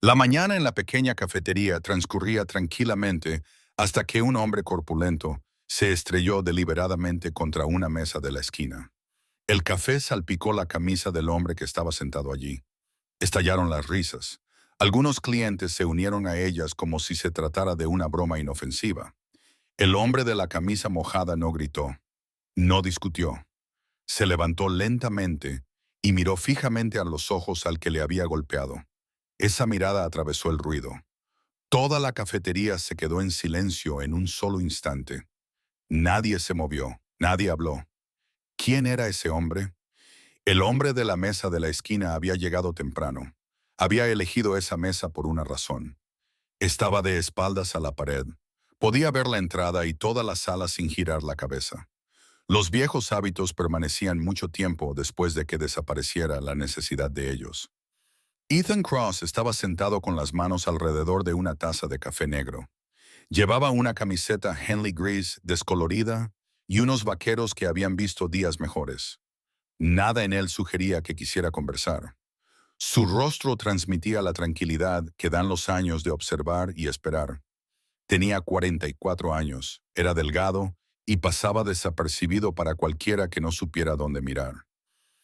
La mañana en la pequeña cafetería transcurría tranquilamente hasta que un hombre corpulento se estrelló deliberadamente contra una mesa de la esquina. El café salpicó la camisa del hombre que estaba sentado allí. Estallaron las risas. Algunos clientes se unieron a ellas como si se tratara de una broma inofensiva. El hombre de la camisa mojada no gritó, no discutió. Se levantó lentamente y miró fijamente a los ojos al que le había golpeado. Esa mirada atravesó el ruido. Toda la cafetería se quedó en silencio en un solo instante. Nadie se movió, nadie habló. ¿Quién era ese hombre? El hombre de la mesa de la esquina había llegado temprano. Había elegido esa mesa por una razón. Estaba de espaldas a la pared. Podía ver la entrada y toda la sala sin girar la cabeza. Los viejos hábitos permanecían mucho tiempo después de que desapareciera la necesidad de ellos. Ethan Cross estaba sentado con las manos alrededor de una taza de café negro. Llevaba una camiseta Henley gris descolorida y unos vaqueros que habían visto días mejores. Nada en él sugería que quisiera conversar. Su rostro transmitía la tranquilidad que dan los años de observar y esperar. Tenía 44 años, era delgado y pasaba desapercibido para cualquiera que no supiera dónde mirar.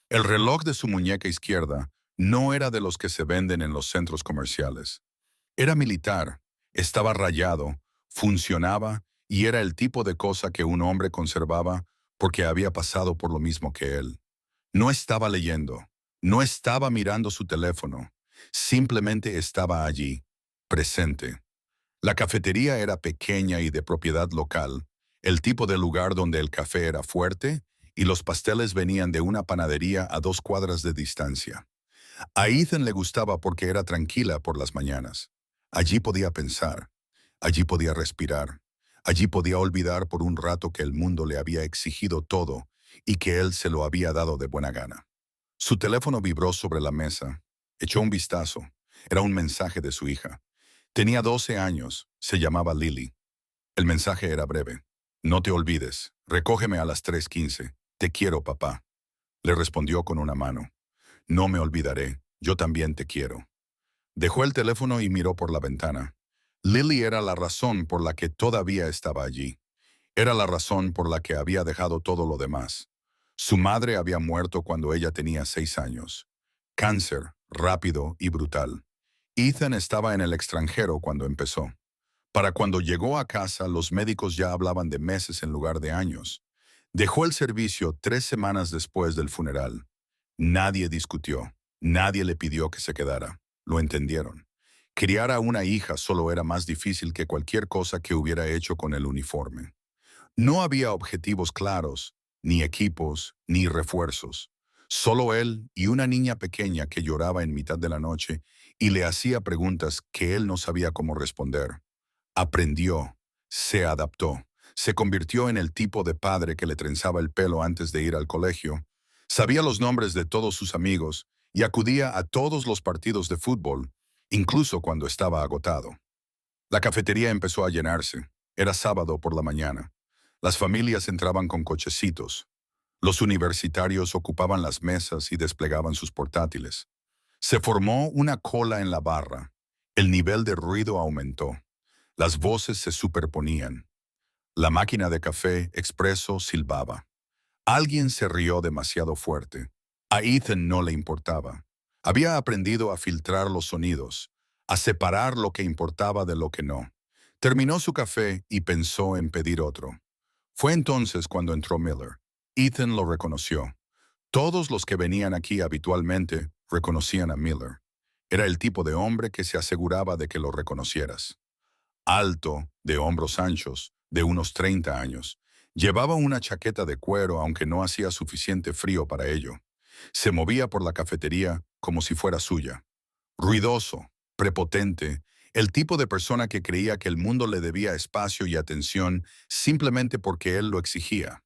El reloj de su muñeca izquierda no era de los que se venden en los centros comerciales. Era militar, estaba rayado, funcionaba y era el tipo de cosa que un hombre conservaba porque había pasado por lo mismo que él. No estaba leyendo, no estaba mirando su teléfono, simplemente estaba allí, presente. La cafetería era pequeña y de propiedad local, el tipo de lugar donde el café era fuerte y los pasteles venían de una panadería a 2 cuadras de distancia. A Ethan le gustaba porque era tranquila por las mañanas. Allí podía pensar, allí podía respirar, allí podía olvidar por un rato que el mundo le había exigido todo y que él se lo había dado de buena gana. Su teléfono vibró sobre la mesa. Echó un vistazo. Era un mensaje de su hija. Tenía 12 años. Se llamaba Lily. El mensaje era breve. No te olvides. Recógeme a las 3:15. Te quiero, papá. Le respondió con una mano. No me olvidaré. Yo también te quiero. Dejó el teléfono y miró por la ventana. Lily era la razón por la que todavía estaba allí. Era la razón por la que había dejado todo lo demás. Su madre había muerto cuando ella tenía 6 años. Cáncer, rápido y brutal. Ethan estaba en el extranjero cuando empezó. Para cuando llegó a casa, los médicos ya hablaban de meses en lugar de años. Dejó el servicio 3 semanas después del funeral. Nadie discutió. Nadie le pidió que se quedara. Lo entendieron. Criar a una hija solo era más difícil que cualquier cosa que hubiera hecho con el uniforme. No había objetivos claros, ni equipos, ni refuerzos. Solo él y una niña pequeña que lloraba en mitad de la noche y le hacía preguntas que él no sabía cómo responder. Aprendió, se adaptó, se convirtió en el tipo de padre que le trenzaba el pelo antes de ir al colegio. Sabía los nombres de todos sus amigos y acudía a todos los partidos de fútbol, incluso cuando estaba agotado. La cafetería empezó a llenarse. Era sábado por la mañana. Las familias entraban con cochecitos. Los universitarios ocupaban las mesas y desplegaban sus portátiles. Se formó una cola en la barra. El nivel de ruido aumentó. Las voces se superponían. La máquina de café expreso silbaba. Alguien se rió demasiado fuerte. A Ethan no le importaba. Había aprendido a filtrar los sonidos, a separar lo que importaba de lo que no. Terminó su café y pensó en pedir otro. Fue entonces cuando entró Miller. Ethan lo reconoció. Todos los que venían aquí habitualmente reconocían a Miller. Era el tipo de hombre que se aseguraba de que lo reconocieras. Alto, de hombros anchos, de unos 30 años. Llevaba una chaqueta de cuero aunque no hacía suficiente frío para ello. Se movía por la cafetería como si fuera suya. Ruidoso, prepotente, el tipo de persona que creía que el mundo le debía espacio y atención simplemente porque él lo exigía.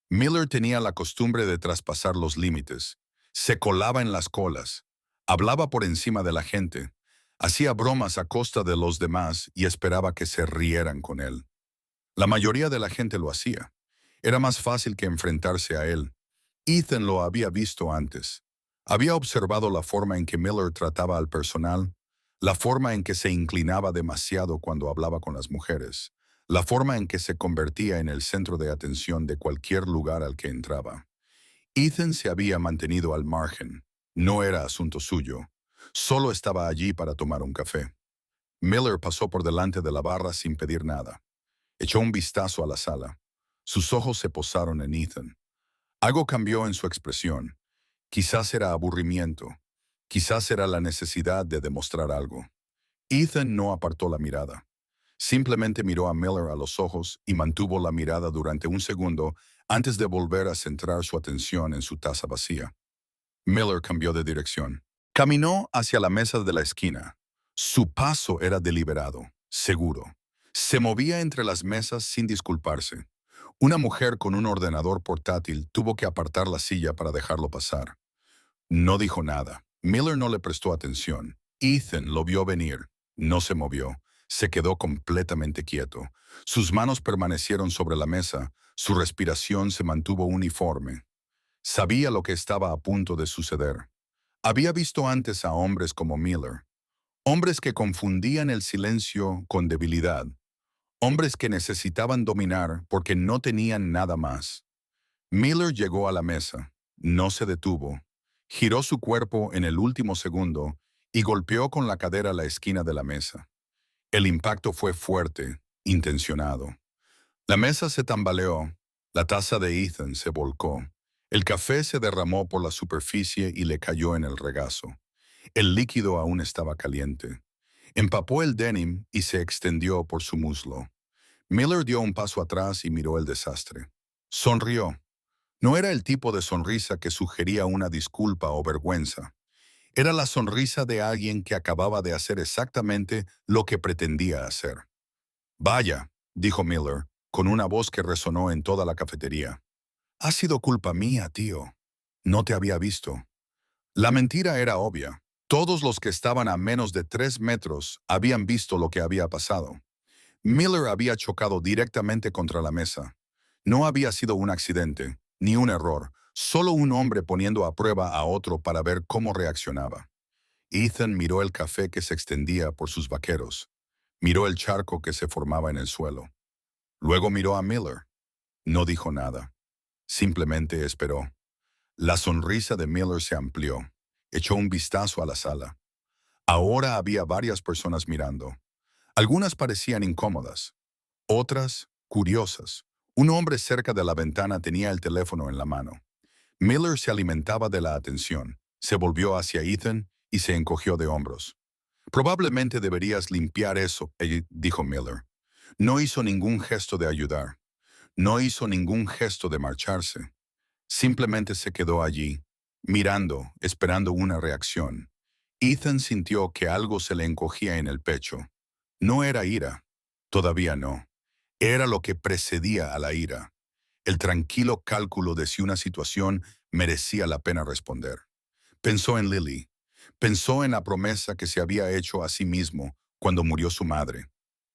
Miller tenía la costumbre de traspasar los límites. Se colaba en las colas. Hablaba por encima de la gente. Hacía bromas a costa de los demás y esperaba que se rieran con él. La mayoría de la gente lo hacía. Era más fácil que enfrentarse a él. Ethan lo había visto antes. Había observado la forma en que Miller trataba al personal, La forma en que se inclinaba demasiado cuando hablaba con las mujeres. La forma en que se convertía en el centro de atención de cualquier lugar al que entraba. Ethan se había mantenido al margen. No era asunto suyo. Solo estaba allí para tomar un café. Miller pasó por delante de la barra sin pedir nada. Echó un vistazo a la sala. Sus ojos se posaron en Ethan. Algo cambió en su expresión. Quizás era aburrimiento. Quizás era la necesidad de demostrar algo. Ethan no apartó la mirada. Simplemente miró a Miller a los ojos y mantuvo la mirada durante un segundo antes de volver a centrar su atención en su taza vacía. Miller cambió de dirección. Caminó hacia la mesa de la esquina. Su paso era deliberado, seguro. Se movía entre las mesas sin disculparse. Una mujer con un ordenador portátil tuvo que apartar la silla para dejarlo pasar. No dijo nada. Miller no le prestó atención. Ethan lo vio venir. No se movió. Se quedó completamente quieto. Sus manos permanecieron sobre la mesa. Su respiración se mantuvo uniforme. Sabía lo que estaba a punto de suceder. Había visto antes a hombres como Miller. Hombres que confundían el silencio con debilidad. Hombres que necesitaban dominar porque no tenían nada más. Miller llegó a la mesa. No se detuvo. Giró su cuerpo en el último segundo y golpeó con la cadera la esquina de la mesa. El impacto fue fuerte, intencionado. La mesa se tambaleó. La taza de Ethan se volcó. El café se derramó por la superficie y le cayó en el regazo. El líquido aún estaba caliente. Empapó el denim y se extendió por su muslo. Miller dio un paso atrás y miró el desastre. Sonrió. No era el tipo de sonrisa que sugería una disculpa o vergüenza. Era la sonrisa de alguien que acababa de hacer exactamente lo que pretendía hacer. Vaya, dijo Miller, con una voz que resonó en toda la cafetería. Ha sido culpa mía, tío. No te había visto. La mentira era obvia. Todos los que estaban a menos de 3 metros habían visto lo que había pasado. Miller había chocado directamente contra la mesa. No había sido un accidente, ni un error, solo un hombre poniendo a prueba a otro para ver cómo reaccionaba. Ethan miró el café que se extendía por sus vaqueros. Miró el charco que se formaba en el suelo. Luego miró a Miller. No dijo nada. Simplemente esperó. La sonrisa de Miller se amplió. Echó un vistazo a la sala. Ahora había varias personas mirando. Algunas parecían incómodas, otras curiosas. Un hombre cerca de la ventana tenía el teléfono en la mano. Miller se alimentaba de la atención. Se volvió hacia Ethan y se encogió de hombros. Probablemente deberías limpiar eso, dijo Miller. No hizo ningún gesto de ayudar. No hizo ningún gesto de marcharse. Simplemente se quedó allí, mirando, esperando una reacción. Ethan sintió que algo se le encogía en el pecho. No era ira. Todavía no. Era lo que precedía a la ira. El tranquilo cálculo de si una situación merecía la pena responder. Pensó en Lily. Pensó en la promesa que se había hecho a sí mismo cuando murió su madre.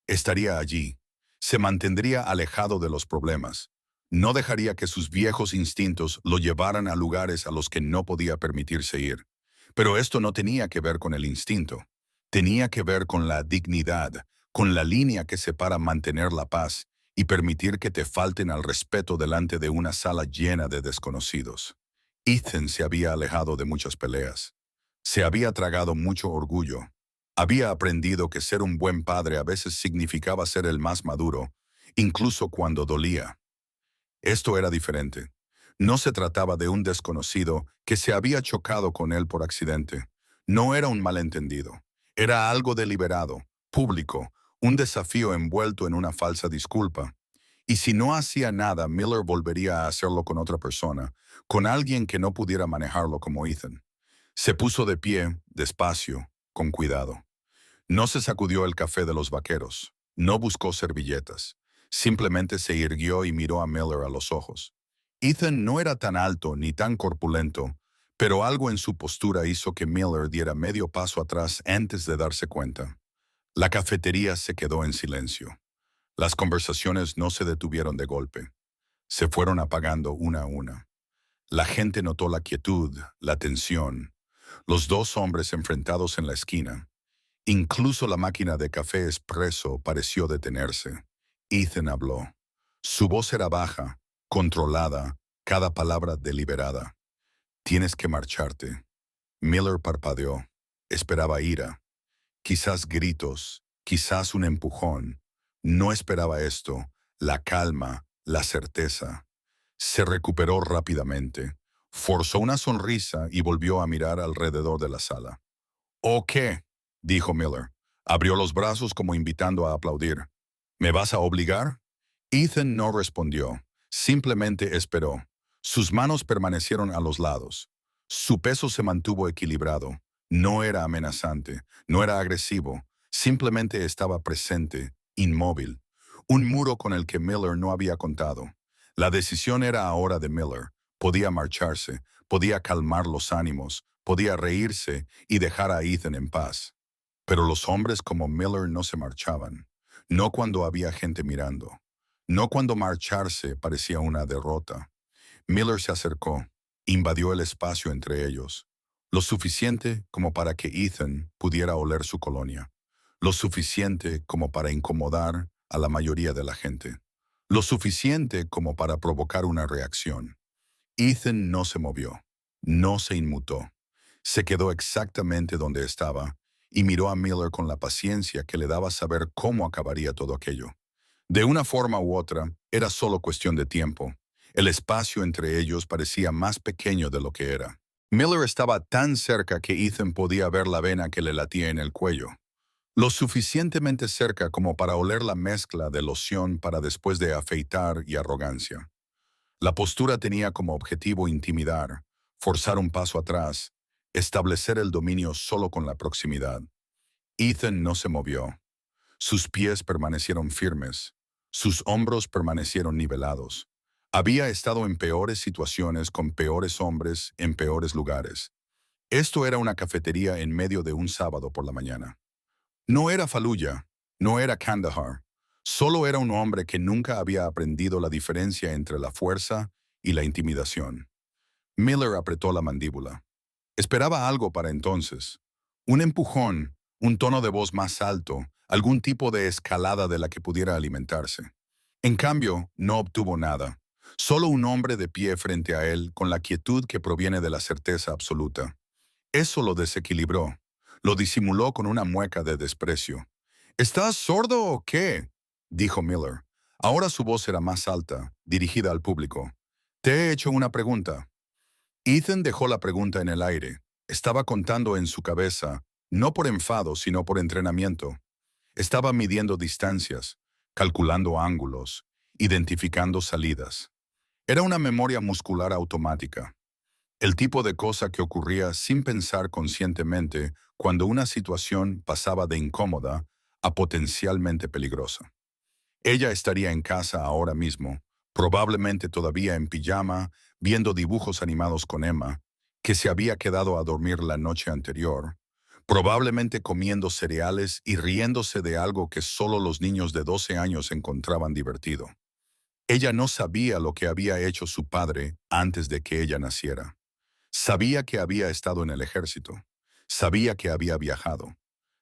Estaría allí. Se mantendría alejado de los problemas. No dejaría que sus viejos instintos lo llevaran a lugares a los que no podía permitirse ir. Pero esto no tenía que ver con el instinto. Tenía que ver con la dignidad, con la línea que separa mantener la paz y permitir que te falten al respeto delante de una sala llena de desconocidos. Ethan se había alejado de muchas peleas. Se había tragado mucho orgullo. Había aprendido que ser un buen padre a veces significaba ser el más maduro, incluso cuando dolía. Esto era diferente. No se trataba de un desconocido que se había chocado con él por accidente. No era un malentendido. Era algo deliberado, público, un desafío envuelto en una falsa disculpa. Y si no hacía nada, Miller volvería a hacerlo con otra persona, con alguien que no pudiera manejarlo como Ethan. Se puso de pie, despacio, con cuidado. No se sacudió el café de los vaqueros. No buscó servilletas. Simplemente se irguió y miró a Miller a los ojos. Ethan no era tan alto ni tan corpulento, pero algo en su postura hizo que Miller diera medio paso atrás antes de darse cuenta. La cafetería se quedó en silencio. Las conversaciones no se detuvieron de golpe. Se fueron apagando una a una. La gente notó la quietud, la tensión. Los dos hombres enfrentados en la esquina. Incluso la máquina de café expreso pareció detenerse. Ethan habló. Su voz era baja, controlada, cada palabra deliberada. Tienes que marcharte. Miller parpadeó. Esperaba ira. Quizás gritos, quizás un empujón. No esperaba esto, la calma, la certeza. Se recuperó rápidamente, forzó una sonrisa y volvió a mirar alrededor de la sala. ¿O qué? Dijo Miller. Abrió los brazos como invitando a aplaudir. ¿Me vas a obligar? Ethan no respondió, simplemente esperó. Sus manos permanecieron a los lados. Su peso se mantuvo equilibrado. No era amenazante, no era agresivo, simplemente estaba presente, inmóvil. Un muro con el que Miller no había contado. La decisión era ahora de Miller. Podía marcharse, podía calmar los ánimos, podía reírse y dejar a Ethan en paz. Pero los hombres como Miller no se marchaban. No cuando había gente mirando. No cuando marcharse parecía una derrota. Miller se acercó, invadió el espacio entre ellos, lo suficiente como para que Ethan pudiera oler su colonia, lo suficiente como para incomodar a la mayoría de la gente, lo suficiente como para provocar una reacción. Ethan no se movió, no se inmutó, se quedó exactamente donde estaba y miró a Miller con la paciencia que le daba saber cómo acabaría todo aquello. De una forma u otra, era solo cuestión de tiempo. El espacio entre ellos parecía más pequeño de lo que era. Miller estaba tan cerca que Ethan podía ver la vena que le latía en el cuello. Lo suficientemente cerca como para oler la mezcla de loción para después de afeitar y arrogancia. La postura tenía como objetivo intimidar, forzar un paso atrás, establecer el dominio solo con la proximidad. Ethan no se movió. Sus pies permanecieron firmes, sus hombros permanecieron nivelados. Había estado en peores situaciones con peores hombres en peores lugares. Esto era una cafetería en medio de un sábado por la mañana. No era Fallujah, no era Kandahar. Solo era un hombre que nunca había aprendido la diferencia entre la fuerza y la intimidación. Miller apretó la mandíbula. Esperaba algo para entonces. Un empujón, un tono de voz más alto, algún tipo de escalada de la que pudiera alimentarse. En cambio, no obtuvo nada. Solo un hombre de pie frente a él con la quietud que proviene de la certeza absoluta. Eso lo desequilibró. Lo disimuló con una mueca de desprecio. ¿Estás sordo o qué? Dijo Miller. Ahora su voz era más alta, dirigida al público. Te he hecho una pregunta. Ethan dejó la pregunta en el aire. Estaba contando en su cabeza, no por enfado, sino por entrenamiento. Estaba midiendo distancias, calculando ángulos, identificando salidas. Era una memoria muscular automática. El tipo de cosa que ocurría sin pensar conscientemente cuando una situación pasaba de incómoda a potencialmente peligrosa. Ella estaría en casa ahora mismo, probablemente todavía en pijama, viendo dibujos animados con Emma, que se había quedado a dormir la noche anterior, probablemente comiendo cereales y riéndose de algo que solo los niños de 12 años encontraban divertido. Ella no sabía lo que había hecho su padre antes de que ella naciera. Sabía que había estado en el ejército. Sabía que había viajado.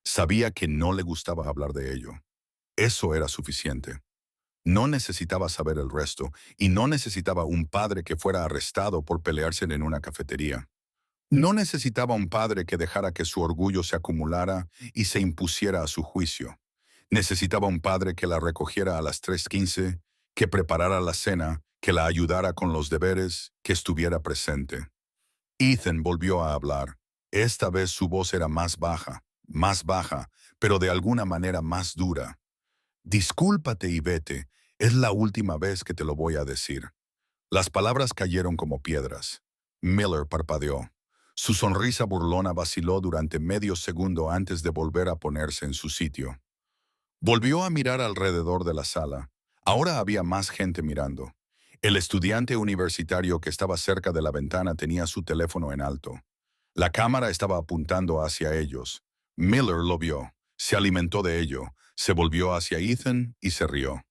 Sabía que no le gustaba hablar de ello. Eso era suficiente. No necesitaba saber el resto y no necesitaba un padre que fuera arrestado por pelearse en una cafetería. No necesitaba un padre que dejara que su orgullo se acumulara y se impusiera a su juicio. Necesitaba un padre que la recogiera a las 3:15, que preparara la cena, que la ayudara con los deberes, que estuviera presente. Ethan volvió a hablar. Esta vez su voz era más baja, pero de alguna manera más dura. Discúlpate y vete, es la última vez que te lo voy a decir. Las palabras cayeron como piedras. Miller parpadeó. Su sonrisa burlona vaciló durante medio segundo antes de volver a ponerse en su sitio. Volvió a mirar alrededor de la sala. Ahora había más gente mirando. El estudiante universitario que estaba cerca de la ventana tenía su teléfono en alto. La cámara estaba apuntando hacia ellos. Miller lo vio, se alimentó de ello, se volvió hacia Ethan y se rió.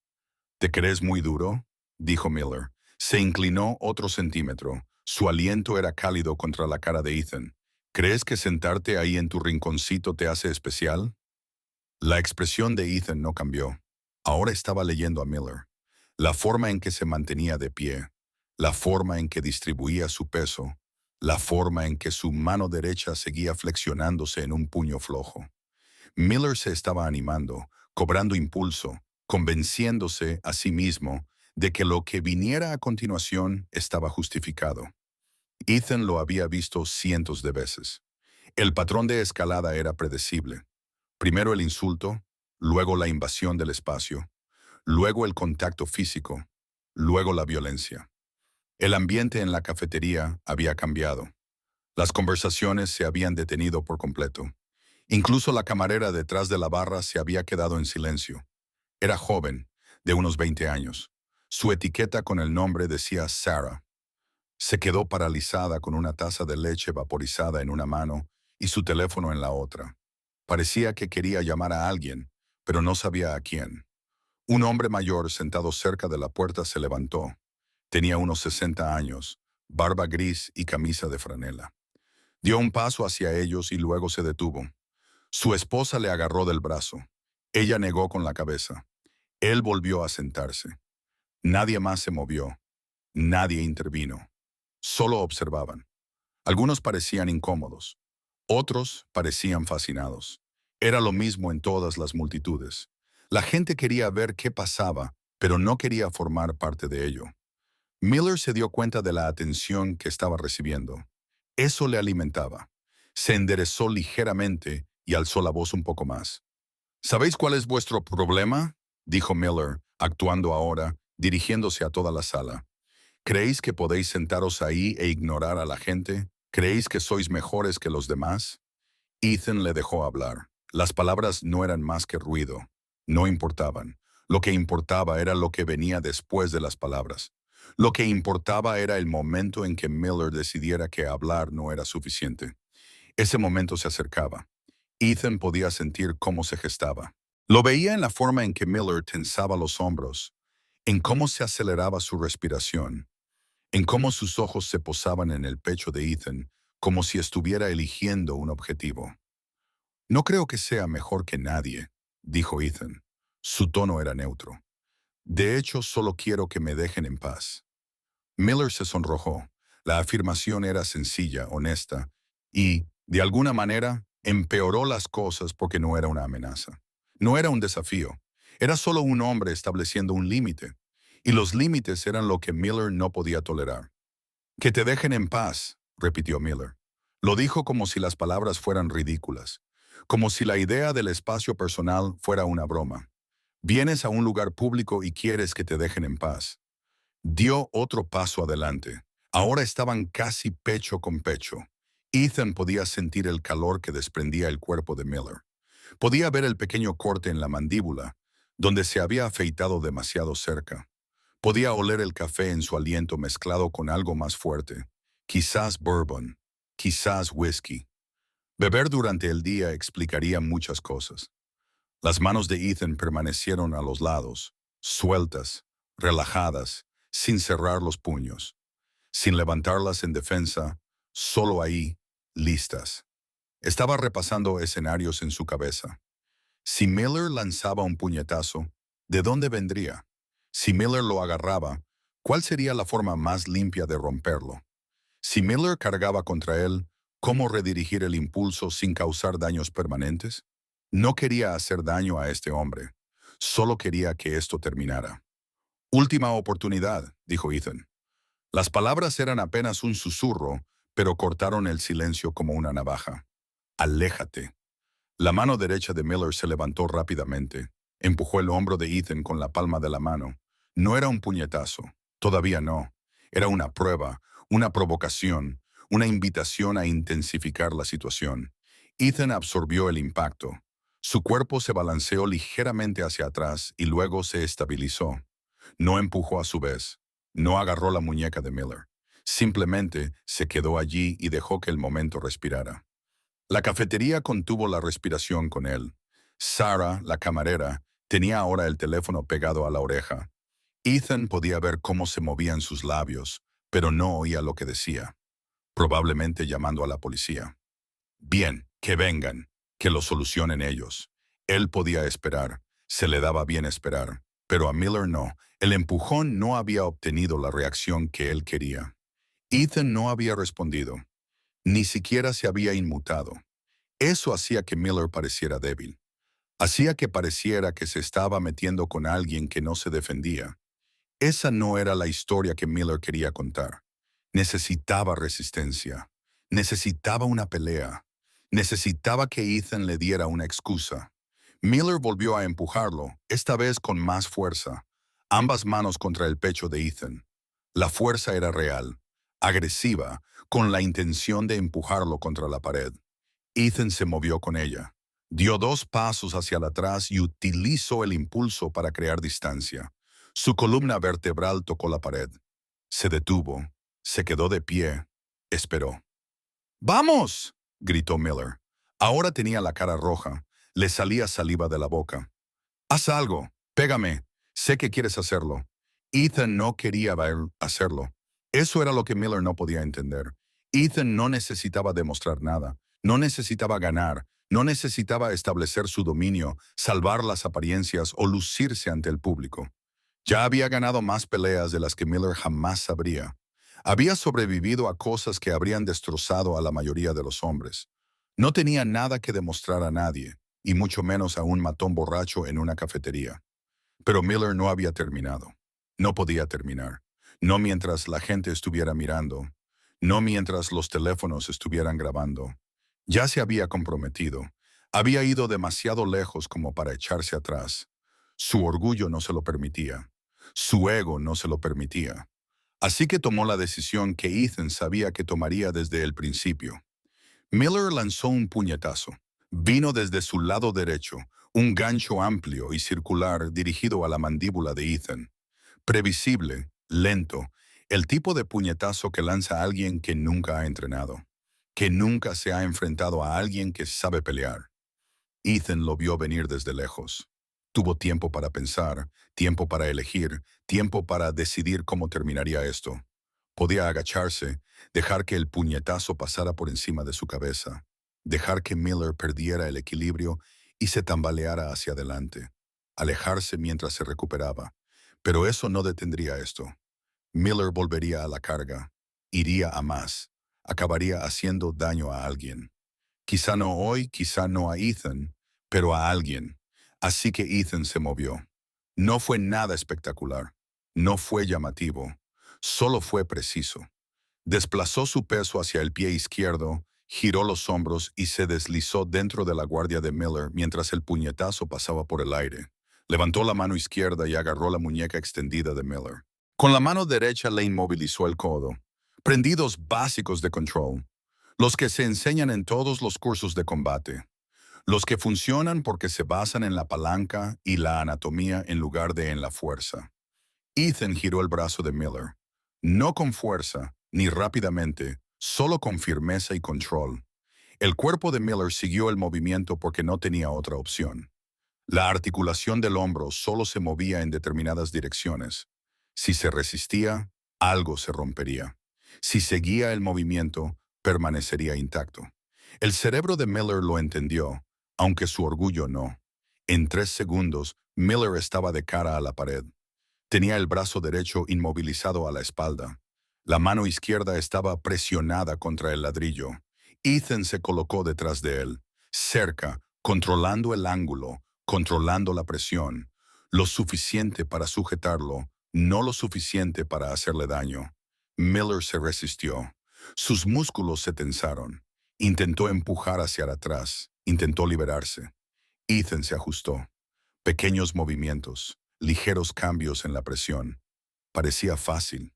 ¿Te crees muy duro?, dijo Miller. Se inclinó otro centímetro. Su aliento era cálido contra la cara de Ethan. ¿Crees que sentarte ahí en tu rinconcito te hace especial? La expresión de Ethan no cambió. Ahora estaba leyendo a Miller. La forma en que se mantenía de pie, la forma en que distribuía su peso, la forma en que su mano derecha seguía flexionándose en un puño flojo. Miller se estaba animando, cobrando impulso, convenciéndose a sí mismo de que lo que viniera a continuación estaba justificado. Ethan lo había visto cientos de veces. El patrón de escalada era predecible. Primero el insulto, luego la invasión del espacio, luego el contacto físico, luego la violencia. El ambiente en la cafetería había cambiado. Las conversaciones se habían detenido por completo. Incluso la camarera detrás de la barra se había quedado en silencio. Era joven, de unos 20 años. Su etiqueta con el nombre decía Sarah. Se quedó paralizada con una taza de leche vaporizada en una mano y su teléfono en la otra. Parecía que quería llamar a alguien, pero no sabía a quién. Un hombre mayor sentado cerca de la puerta se levantó. Tenía unos 60 años, barba gris y camisa de franela. Dio un paso hacia ellos y luego se detuvo. Su esposa le agarró del brazo. Ella negó con la cabeza. Él volvió a sentarse. Nadie más se movió. Nadie intervino. Solo observaban. Algunos parecían incómodos. Otros parecían fascinados. Era lo mismo en todas las multitudes. La gente quería ver qué pasaba, pero no quería formar parte de ello. Miller se dio cuenta de la atención que estaba recibiendo. Eso le alimentaba. Se enderezó ligeramente y alzó la voz un poco más. ¿Sabéis cuál es vuestro problema?, dijo Miller, actuando ahora, dirigiéndose a toda la sala. ¿Creéis que podéis sentaros ahí e ignorar a la gente? ¿Creéis que sois mejores que los demás? Ethan le dejó hablar. Las palabras no eran más que ruido. No importaban. Lo que importaba era lo que venía después de las palabras. Lo que importaba era el momento en que Miller decidiera que hablar no era suficiente. Ese momento se acercaba. Ethan podía sentir cómo se gestaba. Lo veía en la forma en que Miller tensaba los hombros, en cómo se aceleraba su respiración, en cómo sus ojos se posaban en el pecho de Ethan, como si estuviera eligiendo un objetivo. No creo que sea mejor que nadie, dijo Ethan. Su tono era neutro. De hecho, solo quiero que me dejen en paz. Miller se sonrojó. La afirmación era sencilla, honesta, y, de alguna manera, empeoró las cosas porque no era una amenaza. No era un desafío. Era solo un hombre estableciendo un límite. Y los límites eran lo que Miller no podía tolerar. Que te dejen en paz, repitió Miller. Lo dijo como si las palabras fueran ridículas, como si la idea del espacio personal fuera una broma. Vienes a un lugar público y quieres que te dejen en paz. Dio otro paso adelante. Ahora estaban casi pecho con pecho. Ethan podía sentir el calor que desprendía el cuerpo de Miller. Podía ver el pequeño corte en la mandíbula, donde se había afeitado demasiado cerca. Podía oler el café en su aliento mezclado con algo más fuerte. Quizás bourbon, quizás whisky. Beber durante el día explicaría muchas cosas. Las manos de Ethan permanecieron a los lados, sueltas, relajadas, sin cerrar los puños, sin levantarlas en defensa, solo ahí, listas. Estaba repasando escenarios en su cabeza. Si Miller lanzaba un puñetazo, ¿de dónde vendría? Si Miller lo agarraba, ¿cuál sería la forma más limpia de romperlo? Si Miller cargaba contra él, ¿cómo redirigir el impulso sin causar daños permanentes? No quería hacer daño a este hombre. Solo quería que esto terminara. Última oportunidad, dijo Ethan. Las palabras eran apenas un susurro, pero cortaron el silencio como una navaja. Aléjate. La mano derecha de Miller se levantó rápidamente. Empujó el hombro de Ethan con la palma de la mano. No era un puñetazo. Todavía no. Era una prueba, una provocación, una invitación a intensificar la situación. Ethan absorbió el impacto. Su cuerpo se balanceó ligeramente hacia atrás y luego se estabilizó. No empujó a su vez. No agarró la muñeca de Miller. Simplemente se quedó allí y dejó que el momento respirara. La cafetería contuvo la respiración con él. Sarah, la camarera, tenía ahora el teléfono pegado a la oreja. Ethan podía ver cómo se movían sus labios, pero no oía lo que decía. Probablemente llamando a la policía. Bien, que vengan, que lo solucionen ellos. Él podía esperar, se le daba bien esperar, pero a Miller no. El empujón no había obtenido la reacción que él quería. Ethan no había respondido, ni siquiera se había inmutado. Eso hacía que Miller pareciera débil. Hacía que pareciera que se estaba metiendo con alguien que no se defendía. Esa no era la historia que Miller quería contar. Necesitaba resistencia. Necesitaba una pelea. Necesitaba que Ethan le diera una excusa. Miller volvió a empujarlo, esta vez con más fuerza, ambas manos contra el pecho de Ethan. La fuerza era real, agresiva, con la intención de empujarlo contra la pared. Ethan se movió con ella. Dio 2 pasos hacia atrás y utilizó el impulso para crear distancia. Su columna vertebral tocó la pared. Se detuvo, se quedó de pie, esperó. ¡Vamos!, gritó Miller. Ahora tenía la cara roja, le salía saliva de la boca. Haz algo, pégame, sé que quieres hacerlo. Ethan no quería ver hacerlo. Eso era lo que Miller no podía entender. Ethan no necesitaba demostrar nada, no necesitaba ganar, no necesitaba establecer su dominio, salvar las apariencias o lucirse ante el público. Ya había ganado más peleas de las que Miller jamás sabría. Había sobrevivido a cosas que habrían destrozado a la mayoría de los hombres. No tenía nada que demostrar a nadie, y mucho menos a un matón borracho en una cafetería. Pero Miller no había terminado. No podía terminar. No mientras la gente estuviera mirando. No mientras los teléfonos estuvieran grabando. Ya se había comprometido. Había ido demasiado lejos como para echarse atrás. Su orgullo no se lo permitía. Su ego no se lo permitía. Así que tomó la decisión que Ethan sabía que tomaría desde el principio. Miller lanzó un puñetazo. Vino desde su lado derecho, un gancho amplio y circular dirigido a la mandíbula de Ethan. Previsible, lento, el tipo de puñetazo que lanza a alguien que nunca ha entrenado, que nunca se ha enfrentado a alguien que sabe pelear. Ethan lo vio venir desde lejos. Tuvo tiempo para pensar, tiempo para elegir, tiempo para decidir cómo terminaría esto. Podía agacharse, dejar que el puñetazo pasara por encima de su cabeza, dejar que Miller perdiera el equilibrio y se tambaleara hacia adelante, alejarse mientras se recuperaba. Pero eso no detendría esto. Miller volvería a la carga, iría a más, acabaría haciendo daño a alguien. Quizá no hoy, quizá no a Ethan, pero a alguien. Así que Ethan se movió. No fue nada espectacular, no fue llamativo, solo fue preciso. Desplazó su peso hacia el pie izquierdo, giró los hombros y se deslizó dentro de la guardia de Miller mientras el puñetazo pasaba por el aire. Levantó la mano izquierda y agarró la muñeca extendida de Miller. Con la mano derecha le inmovilizó el codo. Prendidos básicos de control. Los que se enseñan en todos los cursos de combate. Los que funcionan porque se basan en la palanca y la anatomía en lugar de en la fuerza. Ethan giró el brazo de Miller. No con fuerza, ni rápidamente, solo con firmeza y control. El cuerpo de Miller siguió el movimiento porque no tenía otra opción. La articulación del hombro solo se movía en determinadas direcciones. Si se resistía, algo se rompería. Si seguía el movimiento, permanecería intacto. El cerebro de Miller lo entendió, aunque su orgullo no. En 3 segundos, Miller estaba de cara a la pared. Tenía el brazo derecho inmovilizado a la espalda. La mano izquierda estaba presionada contra el ladrillo. Ethan se colocó detrás de él, cerca, controlando el ángulo, controlando la presión, lo suficiente para sujetarlo, no lo suficiente para hacerle daño. Miller se resistió. Sus músculos se tensaron. Intentó empujar hacia atrás, intentó liberarse. Ethan se ajustó. Pequeños movimientos, ligeros cambios en la presión. Parecía fácil.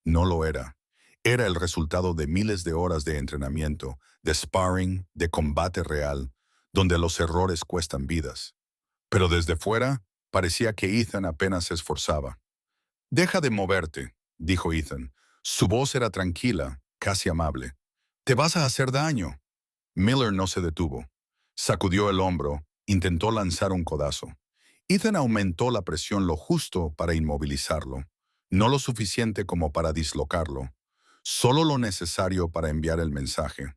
No lo era. Era el resultado de miles de horas de entrenamiento, de sparring, de combate real, donde los errores cuestan vidas. Pero desde fuera, parecía que Ethan apenas se esforzaba. «Deja de moverte», dijo Ethan. Su voz era tranquila, casi amable. «Te vas a hacer daño». Miller no se detuvo. Sacudió el hombro, intentó lanzar un codazo. Ethan aumentó la presión lo justo para inmovilizarlo, no lo suficiente como para dislocarlo, solo lo necesario para enviar el mensaje.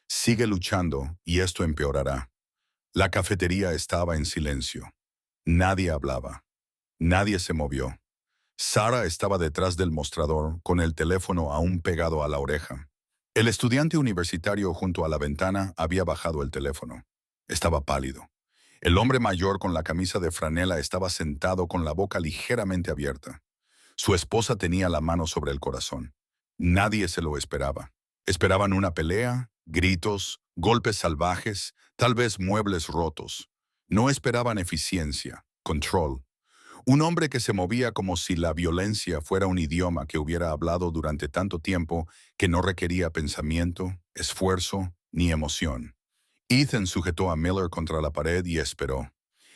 Sigue luchando y esto empeorará. La cafetería estaba en silencio. Nadie hablaba. Nadie se movió. Sarah estaba detrás del mostrador, con el teléfono aún pegado a la oreja. El estudiante universitario junto a la ventana había bajado el teléfono. Estaba pálido. El hombre mayor con la camisa de franela estaba sentado con la boca ligeramente abierta. Su esposa tenía la mano sobre el corazón. Nadie se lo esperaba. Esperaban una pelea, gritos, golpes salvajes, tal vez muebles rotos. No esperaban eficiencia, control. Un hombre que se movía como si la violencia fuera un idioma que hubiera hablado durante tanto tiempo que no requería pensamiento, esfuerzo ni emoción. Ethan sujetó a Miller contra la pared y esperó.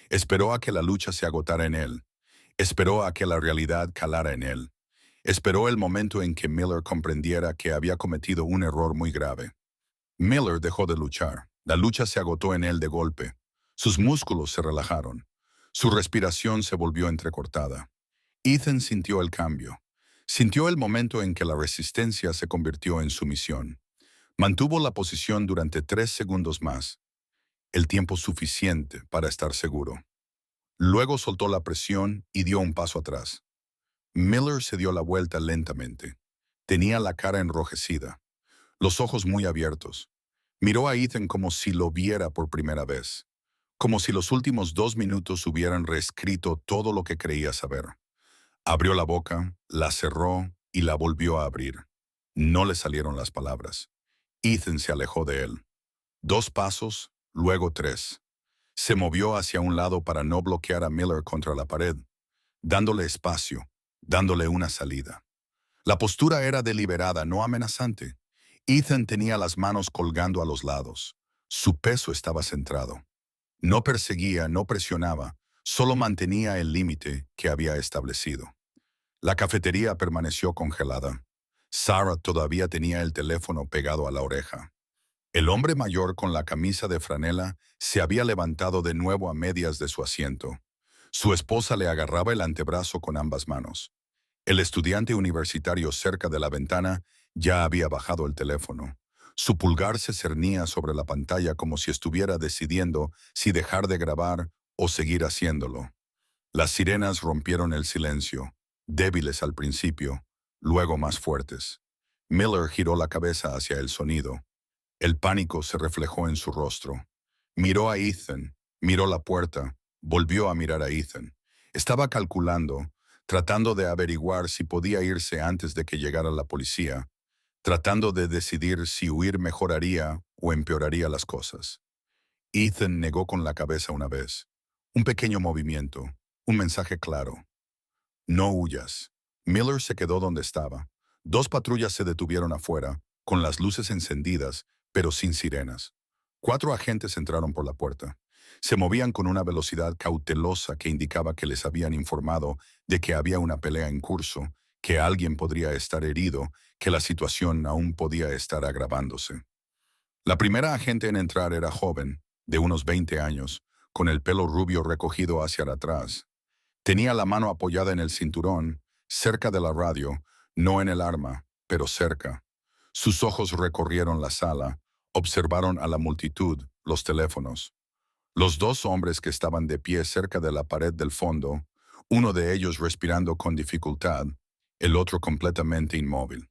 Esperó a que la lucha se agotara en él. Esperó a que la realidad calara en él. Esperó el momento en que Miller comprendiera que había cometido un error muy grave. Miller dejó de luchar. La lucha se agotó en él de golpe. Sus músculos se relajaron. Su respiración se volvió entrecortada. Ethan sintió el cambio. Sintió el momento en que la resistencia se convirtió en sumisión. Mantuvo la posición durante 3 segundos más, el tiempo suficiente para estar seguro. Luego soltó la presión y dio un paso atrás. Miller se dio la vuelta lentamente. Tenía la cara enrojecida, los ojos muy abiertos. Miró a Ethan como si lo viera por primera vez, como si los últimos 2 minutos hubieran reescrito todo lo que creía saber. Abrió la boca, la cerró y la volvió a abrir. No le salieron las palabras. Ethan se alejó de él. 2 pasos, luego 3. Se movió hacia un lado para no bloquear a Miller contra la pared, dándole espacio, dándole una salida. La postura era deliberada, no amenazante. Ethan tenía las manos colgando a los lados. Su peso estaba centrado. No perseguía, no presionaba, solo mantenía el límite que había establecido. La cafetería permaneció congelada. Sarah todavía tenía el teléfono pegado a la oreja. El hombre mayor con la camisa de franela se había levantado de nuevo a medias de su asiento. Su esposa le agarraba el antebrazo con ambas manos. El estudiante universitario cerca de la ventana ya había bajado el teléfono. Su pulgar se cernía sobre la pantalla como si estuviera decidiendo si dejar de grabar o seguir haciéndolo. Las sirenas rompieron el silencio, débiles al principio, luego más fuertes. Miller giró la cabeza hacia el sonido. El pánico se reflejó en su rostro. Miró a Ethan, miró la puerta, volvió a mirar a Ethan. Estaba calculando, tratando de averiguar si podía irse antes de que llegara la policía, tratando de decidir si huir mejoraría o empeoraría las cosas. Ethan negó con la cabeza una vez. Un pequeño movimiento, un mensaje claro. No huyas. Miller se quedó donde estaba. 2 patrullas se detuvieron afuera, con las luces encendidas, pero sin sirenas. 4 agentes entraron por la puerta. Se movían con una velocidad cautelosa que indicaba que les habían informado de que había una pelea en curso, que alguien podría estar herido, que la situación aún podía estar agravándose. La primera agente en entrar era joven, de unos 20 años, con el pelo rubio recogido hacia atrás. Tenía la mano apoyada en el cinturón, cerca de la radio, no en el arma, pero cerca. Sus ojos recorrieron la sala, observaron a la multitud, los teléfonos. Los 2 hombres que estaban de pie cerca de la pared del fondo, uno de ellos respirando con dificultad, el otro completamente inmóvil.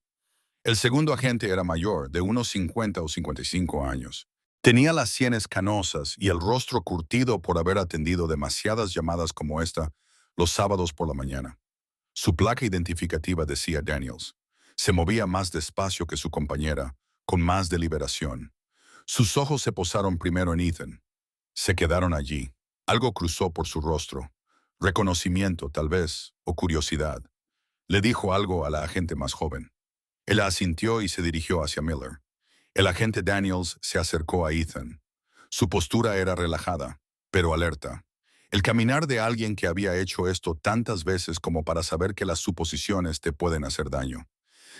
El segundo agente era mayor, de unos 50 o 55 años. Tenía las sienes canosas y el rostro curtido por haber atendido demasiadas llamadas como esta los sábados por la mañana. Su placa identificativa decía Daniels. Se movía más despacio que su compañera, con más deliberación. Sus ojos se posaron primero en Ethan. Se quedaron allí. Algo cruzó por su rostro. Reconocimiento, tal vez, o curiosidad. Le dijo algo a la agente más joven. Él asintió y se dirigió hacia Miller. El agente Daniels se acercó a Ethan. Su postura era relajada, pero alerta. El caminar de alguien que había hecho esto tantas veces como para saber que las suposiciones te pueden hacer daño.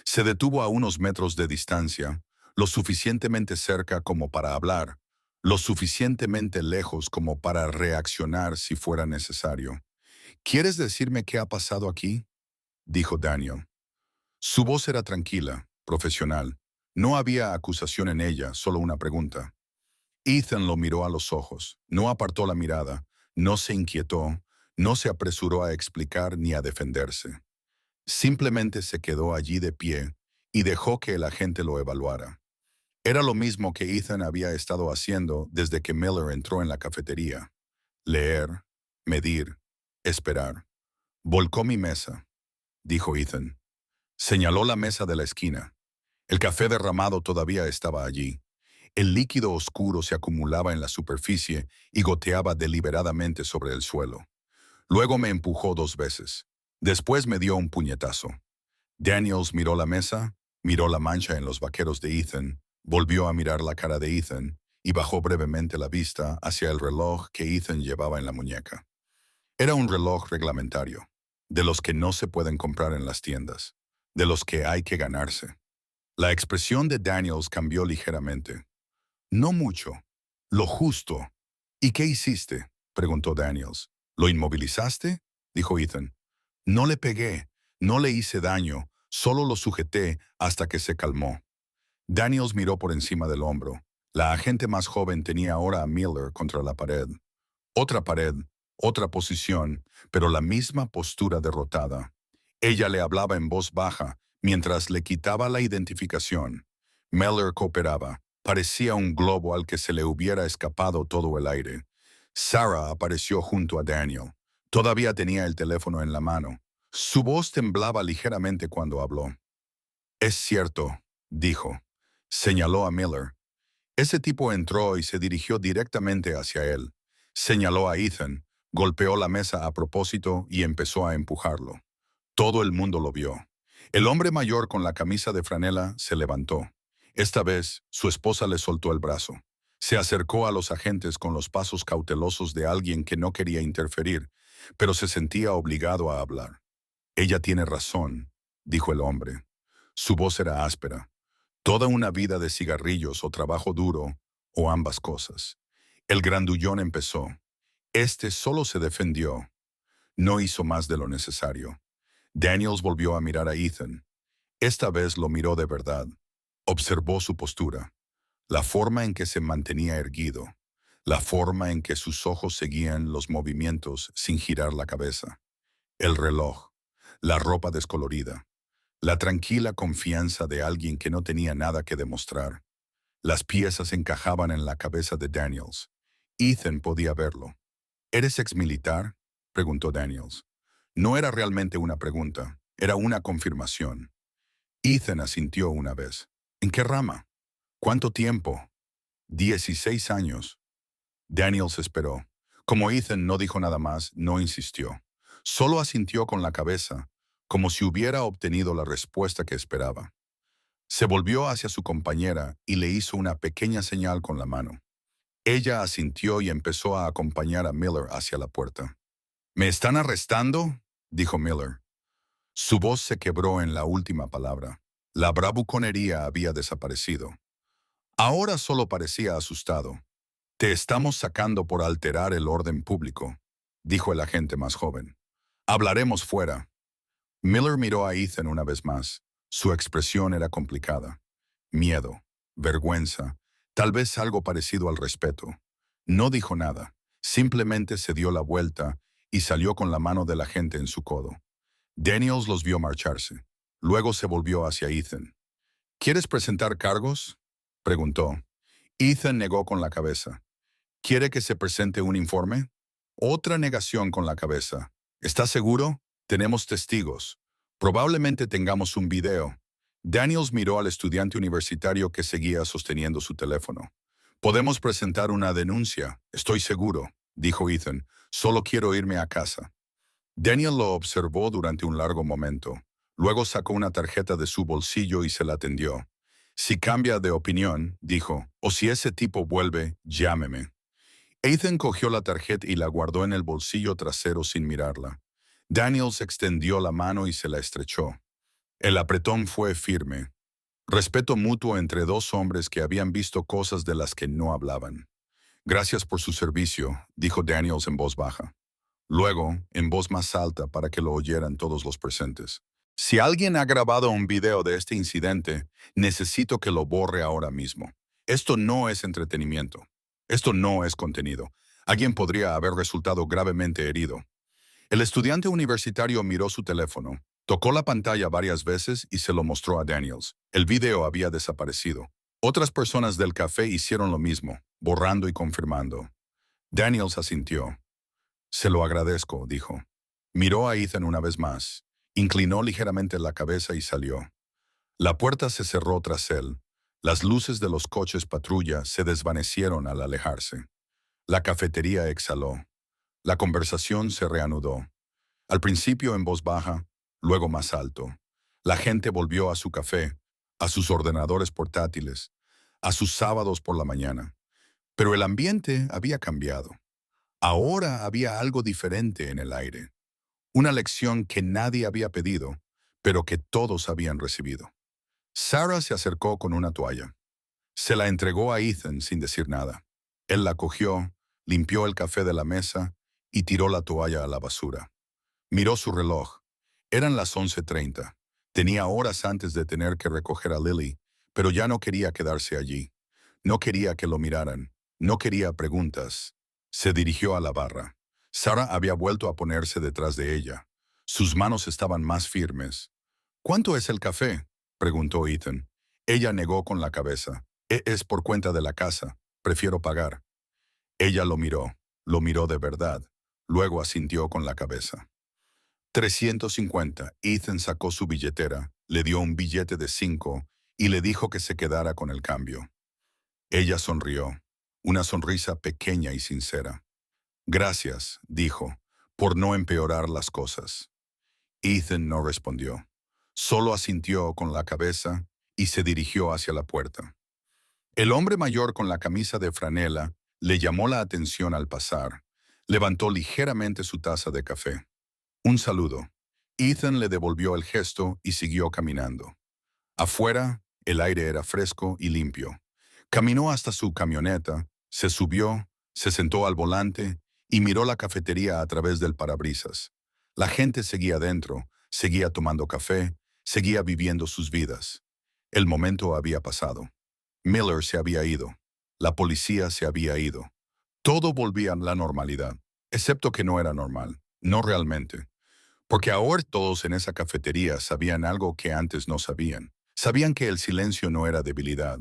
Se detuvo a unos metros de distancia, lo suficientemente cerca como para hablar, lo suficientemente lejos como para reaccionar si fuera necesario. ¿Quieres decirme qué ha pasado aquí?, dijo Daniel. Su voz era tranquila, profesional. No había acusación en ella, solo una pregunta. Ethan lo miró a los ojos, no apartó la mirada, no se inquietó, no se apresuró a explicar ni a defenderse. Simplemente se quedó allí de pie y dejó que el agente lo evaluara. Era lo mismo que Ethan había estado haciendo desde que Miller entró en la cafetería. Leer, medir, esperar. Volcó mi mesa, dijo Ethan. Señaló la mesa de la esquina. El café derramado todavía estaba allí. El líquido oscuro se acumulaba en la superficie y goteaba deliberadamente sobre el suelo. Luego me empujó 2 veces. Después me dio un puñetazo. Daniels miró la mesa, miró la mancha en los vaqueros de Ethan, volvió a mirar la cara de Ethan y bajó brevemente la vista hacia el reloj que Ethan llevaba en la muñeca. Era un reloj reglamentario, de los que no se pueden comprar en las tiendas, de los que hay que ganarse. La expresión de Daniels cambió ligeramente. No mucho, lo justo. ¿Y qué hiciste?, preguntó Daniels. ¿Lo inmovilizaste?, dijo Ethan. No le pegué, no le hice daño, solo lo sujeté hasta que se calmó. Daniels miró por encima del hombro. La agente más joven tenía ahora a Miller contra la pared. Otra pared, otra posición, pero la misma postura derrotada. Ella le hablaba en voz baja, mientras le quitaba la identificación. Miller cooperaba. Parecía un globo al que se le hubiera escapado todo el aire. Sarah apareció junto a Daniel. Todavía tenía el teléfono en la mano. Su voz temblaba ligeramente cuando habló. Es cierto, dijo. Señaló a Miller. Ese tipo entró y se dirigió directamente hacia él. Señaló a Ethan, golpeó la mesa a propósito y empezó a empujarlo. Todo el mundo lo vio. El hombre mayor con la camisa de franela se levantó. Esta vez, su esposa le soltó el brazo. Se acercó a los agentes con los pasos cautelosos de alguien que no quería interferir, pero se sentía obligado a hablar. Ella tiene razón, dijo el hombre. Su voz era áspera. Toda una vida de cigarrillos o trabajo duro, o ambas cosas. El grandullón empezó. Este solo se defendió. No hizo más de lo necesario. Daniels volvió a mirar a Ethan. Esta vez lo miró de verdad. Observó su postura, la forma en que se mantenía erguido, la forma en que sus ojos seguían los movimientos sin girar la cabeza. El reloj, la ropa descolorida, la tranquila confianza de alguien que no tenía nada que demostrar. Las piezas encajaban en la cabeza de Daniels. Ethan podía verlo. ¿Eres exmilitar?, preguntó Daniels. No era realmente una pregunta, era una confirmación. Ethan asintió una vez. ¿En qué rama? ¿Cuánto tiempo? 16 años. Daniels esperó. Como Ethan no dijo nada más, no insistió. Solo asintió con la cabeza, como si hubiera obtenido la respuesta que esperaba. Se volvió hacia su compañera y le hizo una pequeña señal con la mano. Ella asintió y empezó a acompañar a Miller hacia la puerta. ¿Me están arrestando?, dijo Miller. Su voz se quebró en la última palabra. La bravuconería había desaparecido. Ahora solo parecía asustado. Te estamos sacando por alterar el orden público, dijo el agente más joven. Hablaremos fuera. Miller miró a Ethan una vez más. Su expresión era complicada. Miedo, vergüenza, tal vez algo parecido al respeto. No dijo nada, simplemente se dio la vuelta y salió con la mano del agente en su codo. Daniels los vio marcharse. Luego se volvió hacia Ethan. ¿Quieres presentar cargos?, preguntó. Ethan negó con la cabeza. ¿Quiere que se presente un informe? Otra negación con la cabeza. ¿Estás seguro? Tenemos testigos. Probablemente tengamos un video. Daniels miró al estudiante universitario que seguía sosteniendo su teléfono. Podemos presentar una denuncia, estoy seguro, dijo Ethan. Solo quiero irme a casa. Daniel lo observó durante un largo momento. Luego sacó una tarjeta de su bolsillo y se la tendió. Si cambia de opinión, dijo, o si ese tipo vuelve, llámeme. Ethan cogió la tarjeta y la guardó en el bolsillo trasero sin mirarla. Daniels extendió la mano y se la estrechó. El apretón fue firme. Respeto mutuo entre dos hombres que habían visto cosas de las que no hablaban. Gracias por su servicio, dijo Daniels en voz baja. Luego, en voz más alta para que lo oyeran todos los presentes. Si alguien ha grabado un video de este incidente, necesito que lo borre ahora mismo. Esto no es entretenimiento. Esto no es contenido. Alguien podría haber resultado gravemente herido. El estudiante universitario miró su teléfono, tocó la pantalla varias veces y se lo mostró a Daniels. El video había desaparecido. Otras personas del café hicieron lo mismo, borrando y confirmando. Daniels asintió. Se lo agradezco, dijo. Miró a Ethan una vez más, inclinó ligeramente la cabeza y salió. La puerta se cerró tras él. Las luces de los coches patrulla se desvanecieron al alejarse. La cafetería exhaló. La conversación se reanudó. Al principio en voz baja, luego más alto. La gente volvió a su café, a sus ordenadores portátiles, a sus sábados por la mañana. Pero el ambiente había cambiado. Ahora había algo diferente en el aire. Una lección que nadie había pedido, pero que todos habían recibido. Sarah se acercó con una toalla. Se la entregó a Ethan sin decir nada. Él la cogió, limpió el café de la mesa y tiró la toalla a la basura. Miró su reloj. Eran las 11:30. Tenía horas antes de tener que recoger a Lily, pero ya no quería quedarse allí. No quería que lo miraran. No quería preguntas. Se dirigió a la barra. Sarah había vuelto a ponerse detrás de ella. Sus manos estaban más firmes. ¿Cuánto es el café?, preguntó Ethan. Ella negó con la cabeza. Es por cuenta de la casa. Prefiero pagar. Ella lo miró de verdad. Luego asintió con la cabeza. 350. Ethan sacó su billetera, le dio un billete de 5 y le dijo que se quedara con el cambio. Ella sonrió, una sonrisa pequeña y sincera. Gracias, dijo, por no empeorar las cosas. Ethan no respondió. Solo asintió con la cabeza y se dirigió hacia la puerta. El hombre mayor con la camisa de franela le llamó la atención al pasar. Levantó ligeramente su taza de café. Un saludo. Ethan le devolvió el gesto y siguió caminando. Afuera, el aire era fresco y limpio. Caminó hasta su camioneta, se subió, se sentó al volante y miró la cafetería a través del parabrisas. La gente seguía dentro, seguía tomando café, seguía viviendo sus vidas. El momento había pasado. Miller se había ido. La policía se había ido. Todo volvía a la normalidad, excepto que no era normal, no realmente. Porque ahora todos en esa cafetería sabían algo que antes no sabían. Sabían que el silencio no era debilidad,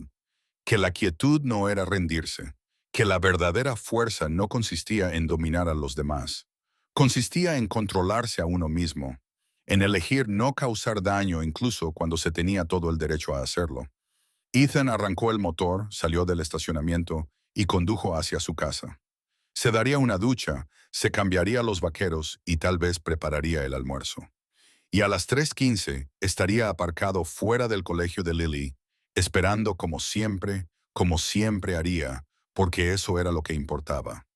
que la quietud no era rendirse, que la verdadera fuerza no consistía en dominar a los demás. Consistía en controlarse a uno mismo, en elegir no causar daño incluso cuando se tenía todo el derecho a hacerlo. Ethan arrancó el motor, salió del estacionamiento y condujo hacia su casa. Se daría una ducha, se cambiaría los vaqueros y tal vez prepararía el almuerzo. Y a las 3:15 estaría aparcado fuera del colegio de Lily, esperando como siempre haría, porque eso era lo que importaba.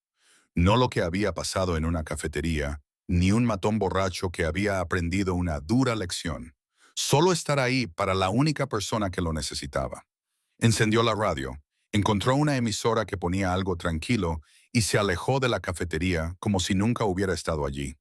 No lo que había pasado en una cafetería, ni un matón borracho que había aprendido una dura lección. Solo estar ahí para la única persona que lo necesitaba. Encendió la radio, encontró una emisora que ponía algo tranquilo y se alejó de la cafetería como si nunca hubiera estado allí.